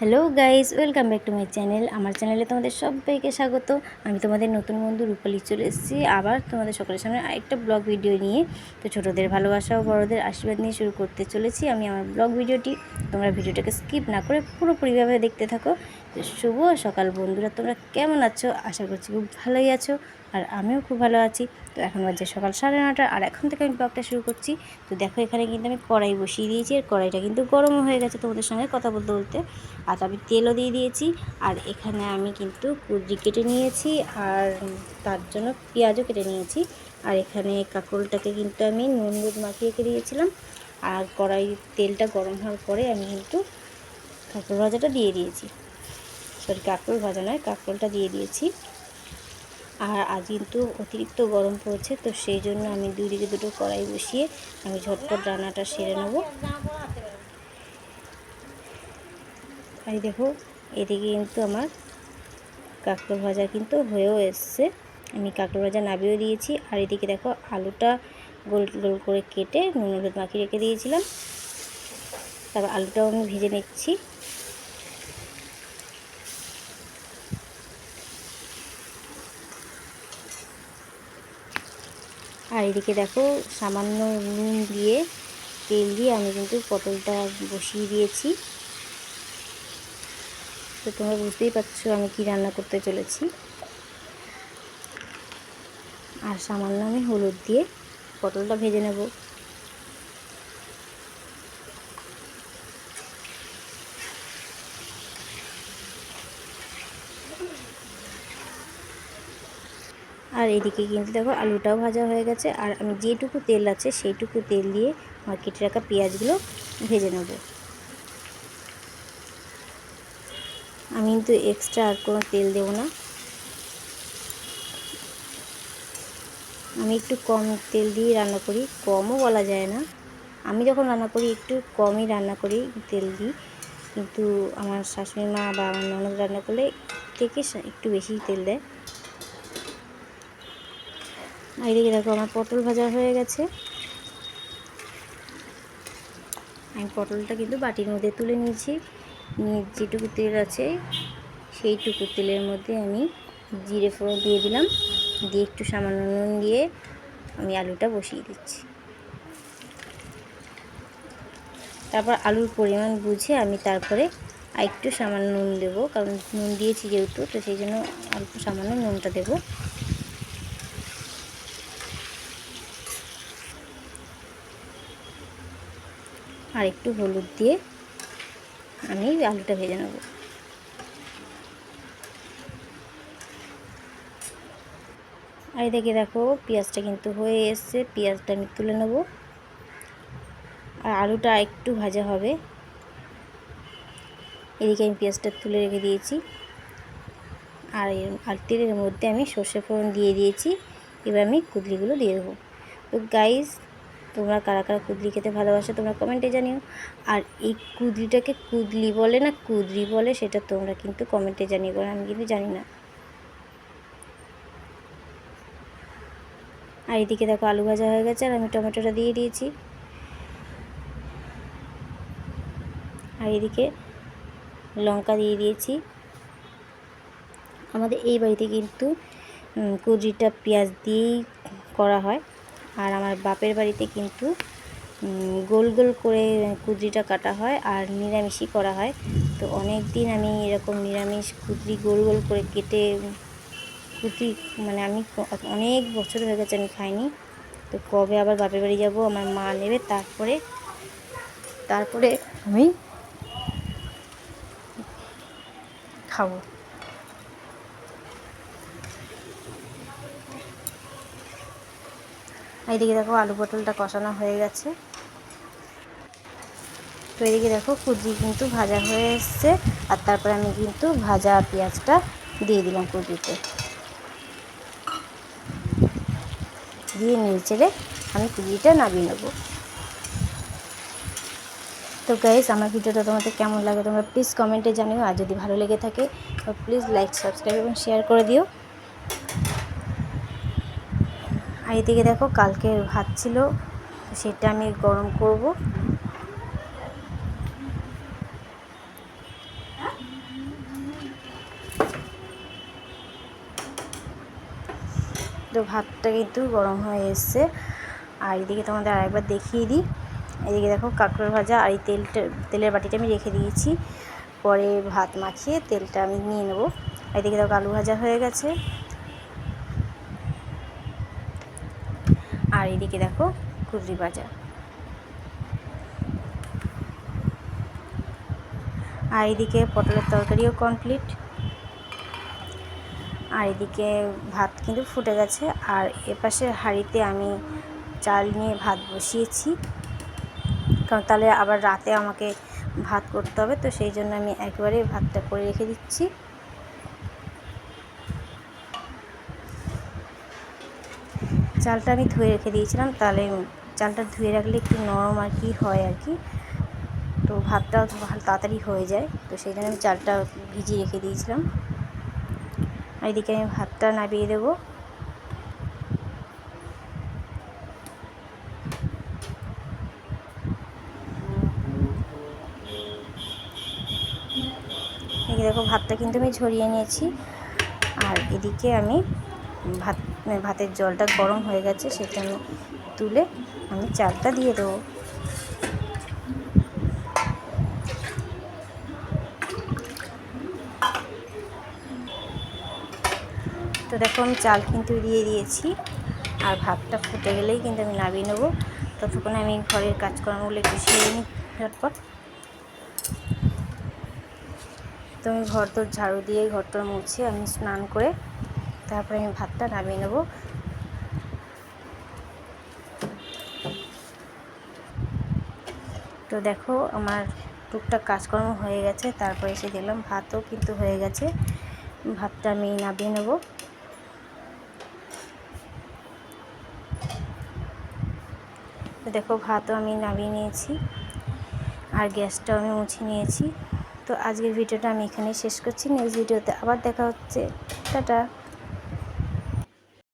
Hello guys, welcome back to my channel. আমার চ্যানেলে তোমাদের সবাইকে স্বাগত। আমি তোমাদের নতুন বন্ধু রূপালী চলে এসেছি আবার তোমাদের সকলের সামনে আরেকটা ব্লগ ভিডিও নিয়ে। তো ছোটোদের ভালোবাসা ও বড়োদের আশীর্বাদ নিয়ে শুরু করতে চলেছি আমি আমার ব্লগ ভিডিওটি। তোমরা ভিডিওটাকে স্কিপ না করে পুরোপুরিভাবে দেখতে থাকো। তো শুভ সকাল বন্ধুরা, তোমরা কেমন আছো? আশা করছি খুব ভালোই আছো, আর আমিও খুব ভালো আছি। তো এখন বাজে সকাল 9:30, আর এখন থেকে আমি ব্লগটা শুরু করছি। তো দেখো, এখানে কিন্তু আমি কড়াই বসিয়ে দিয়েছি, আর কড়াইটা কিন্তু গরমও হয়ে গেছে তোমাদের সঙ্গে কথা বলতে বলতে। আর আমি তেলও দিয়ে দিয়েছি, আর এখানে আমি কিন্তু কুঁদরি কেটে নিয়েছি, আর তার জন্য পেঁয়াজও কেটে নিয়েছি। আর এখানে কাঁকরোলটাকে কিন্তু আমি নুন দুধ মাখিয়ে রেখে দিয়েছিলাম। আর কড়াই তেলটা গরম হওয়ার পরে আমি কিন্তু কাঁকরোল ভাজাটা দিয়ে দিয়েছি। সরি, কাঁকরোল ভাজা নয়, কাঁকরোলটা দিয়ে দিয়েছি। আর আজ কিন্তু অতিরিক্ত গরম পড়েছে, তো সেই জন্য আমি দুদিকে দুটো কড়াই বসিয়ে আমি ঝটপট রান্নাটা সেরে নেব। আর দেখো, এদিকে কিন্তু আমার কাঁকরোল ভাজা কিন্তু হয়েও এসছে। আমি কাঁকরোল ভাজা নামিয়েও দিয়েছি। আর এদিকে দেখো, আলুটা গোল গোল করে কেটে নুন হলুদ মাখিয়ে রেখে দিয়েছিলাম। তারপর আলুটাও আমি ভেজে নিচ্ছি। আর এদিকে দেখো, সামান্য নুন দিয়ে তেল দিয়ে আমি কিন্তু পটলটা বসিয়ে দিয়েছি। তো তোমরা বুঝতেই পারছো আমি কি রান্না করতে চলেছি। আর সামান্য আমি হলুদ দিয়ে পটলটা ভেজে নেব। আর এদিকে কিন্তু দেখো, আলুটাও ভাজা হয়ে গেছে। আর আমি যেটুকু তেল আছে সেইটুকু তেল দিয়ে আমার কেটে রাখা পেঁয়াজগুলো ভেজে নেব। আমি কিন্তু এক্সট্রা আর কোনো তেল দেবো না। আমি একটু কম তেল দিয়ে রান্না করি, কমও বলা যায় না। আমি যখন রান্না করি একটু কমই রান্না করি, তেল দিই। কিন্তু আমার শাশুড়ি মা বা আমার ননদ রান্না করলে থেকে একটু বেশি তেল দেয়। আর এদিকে দেখো, আমার পটল ভাজা হয়ে গেছে। আমি পটলটা কিন্তু বাটির মধ্যে তুলে নিয়েছি। যেটুকু তেল আছে সেইটুকু তেলের মধ্যে আমি জিরে ফোড়ন দিয়ে দিলাম, দিয়ে একটু সামান্য নুন দিয়ে আমি আলুটা বসিয়ে দিচ্ছি। তারপর আলুর পরিমাণ বুঝে আমি তারপরে একটু সামান্য নুন দেবো, কারণ নুন দিয়েছি যেহেতু, তো সেই জন্য অল্প সামান্য নুনটা দেবো। আর একটু হলুদ দিয়ে আমি আলুটা ভেজে নেব। আর এদিকে দেখো, পেঁয়াজটা কিন্তু হয়ে এসছে, পেঁয়াজটা আমি তুলে নেব। আর আলুটা একটু ভাজা হবে। এদিকে আমি পেঁয়াজটা তুলে রেখে দিয়েছি। আর তেলের মধ্যে আমি সর্ষে ফোড়ন দিয়ে দিয়েছি। এবার আমি কুঁদরিগুলো দিয়ে দেবো। তো গাইস, তোমরা কারা কারা কুঁদরি খেতে ভালোবাসো তোমরা কমেন্টে জানিও। আর এই কুঁদরিটাকে কুদলি বলে না কুঁদরি বলে, সেটা তোমরা কিন্তু কমেন্টে জানিও, কারণ আমি কিন্তু জানি না। আর এদিকে দেখো, আলু ভাজা হয়ে গেছে, আর আমি টমেটোটা দিয়ে দিয়েছি। আর এদিকে লঙ্কা দিয়ে দিয়েছি। আমাদের এই বাড়িতে কিন্তু কুঁদরিটা পেঁয়াজ দিয়েই করা হয়। আর আমার বাপের বাড়িতে কিন্তু গোল গোল করে কুঁদরিটা কাটা হয়, আর নিরামিষই করা হয়। তো অনেক দিন আমি এরকম নিরামিষ কুঁদরি গোল গোল করে কেটে কুঁদরি, মানে আমি অনেক বছর হয়ে গেছে আমি খাইনি। তো কবে আবার বাপের বাড়ি যাব, আমার মা নেবে, তারপরে আমি খাবো। এইদিকে দেখো, আলু পটলটা কষানো হয়ে গেছে। তো এদিকে দেখো, কুঁদরি কিন্তু ভাজা হয়ে এসছে। আর তারপরে আমি কিন্তু ভাজা পেঁয়াজটা দিয়ে দিলাম কুঁদরিতে, দিয়ে নেড়ে আমি কুঁদরিটা নামিয়ে নেব। তো গাইস, আমার ভিডিওটা তোমাদের কেমন লাগে তোমরা প্লিজ কমেন্টে জানিও। আর যদি ভালো লেগে থাকে তো প্লিজ লাইক, সাবস্ক্রাইব এবং শেয়ার করে দিও। আর এদিকে দেখো, কালকে ভাত ছিল, সেটা আমি গরম করব। তো ভাতটা কিন্তু গরম হয়ে এসছে। আর এদিকে তোমাদের আরেকবার দেখিয়ে দিই, এদিকে দেখো কাঁকরোল ভাজা, আর এই তেলের বাটিটা আমি রেখে দিয়েছি, পরে ভাত মাখিয়ে তেলটা আমি নিয়ে নেবো। এদিকে দেখো আলু ভাজা হয়ে গেছে, আর এদিকে দেখো কুদরি ভাজা, আর এদিকে পটলের তরকারিও কমপ্লিট। আর এদিকে ভাত কিন্তু ফুটে গেছে, আর এপাশে হাঁড়িতে আমি চাল নিয়ে ভাত বসিয়েছি, কারণ তাহলে আবার রাতে আমাকে ভাত করতে হবে, তো সেই জন্য আমি একবারে ভাতটা করে রেখে দিচ্ছি। চালটা আমি ধুয়ে রেখে দিয়েছিলাম, তাহলে চালটা ধুয়ে রাখলে একটু নরম আর কি হয় আর কি, তো ভাতটাও ভালো তাড়াতাড়ি হয়ে যায়, তো সেই জন্য আমি চালটা ভিজিয়ে রেখে দিয়েছিলাম। আর এদিকে আমি ভাতটা নামিয়ে দেবো। এদিকে দেখো ভাতটা কিন্তু আমি ঝরিয়ে নিয়েছি, আর এদিকে আমি ভাতের জলটা গরম হয়ে গেছে, সেটা আমি তুলে আমি চালটা দিয়ে দেবো। তো দেখো আমি চাল কিন্তু দিয়ে দিয়েছি, আর ভাতটা ফুটে গেলেই কিন্তু আমি নামিয়ে নেবো। ততক্ষণে আমি ঘরের কাজকর্মগুলো একটু সেরে নিই ঝটপট। তো আমি ঘরদোর ঝাড়ু দিয়ে ঘরটা মুছে আমি স্নান করে তারপরে আমি ভাতটা নামিয়ে নেবো। তো দেখো আমার টুকটাক কাজকর্ম হয়ে গেছে, তারপরে এসে দেখলাম ভাতও কিন্তু হয়ে গেছে, ভাতটা আমি নামিয়ে নেব। তো দেখো ভাতও আমি নামিয়ে নিয়েছি, আর গ্যাসটাও আমি মুছে নিয়েছি। তো আজকের ভিডিওটা আমি এখানেই শেষ করছি, নেক্সট ভিডিওতে আবার দেখা হচ্ছে, টাটা।